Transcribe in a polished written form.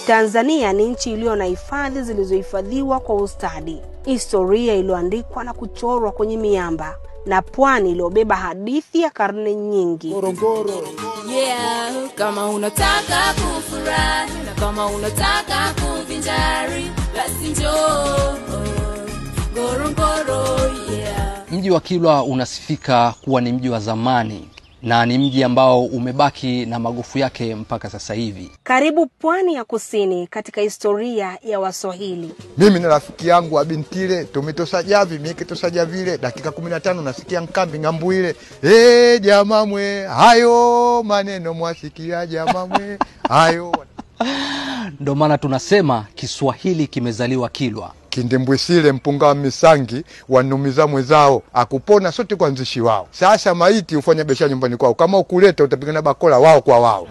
Tanzania ni nchi iliyo na hifadhi zilizohifadhiwa kwa ustadi, historia iliyoandikwa na kuchorwa kwenye miamba, na pwani iliyobeba hadithi ya karne nyingi. Ngorongoro. Yeah, kama unataka kufurahi na kama unataka kuvinjari, basi njoo Ngorongoro. Yeah. Mji wa Kilwa unasifika kuwa ni mji wa zamani na ni mji ambao umebaki na magofu yake mpaka sasa hivi. Karibu pwani ya kusini katika historia ya Waswahili. Mimi na rafiki yangu wa Bintile tumetosa Javi, mimi kitosa Javile, dakika 15 nasikia Nkambi ngambu ile. Jamaa mwe, hayo maneno mwasikia jamaa mwe, hayo. Ndio maana tunasema Kiswahili kimezaliwa Kilwa. Kindembwesile mpunga wa misangi wanumiza mwezao akupona sote kwa nzishi wao. Sasa maiti ufanya biashara nyumbani kwao, kama ukuleta utapigana bakola wao kwa wao.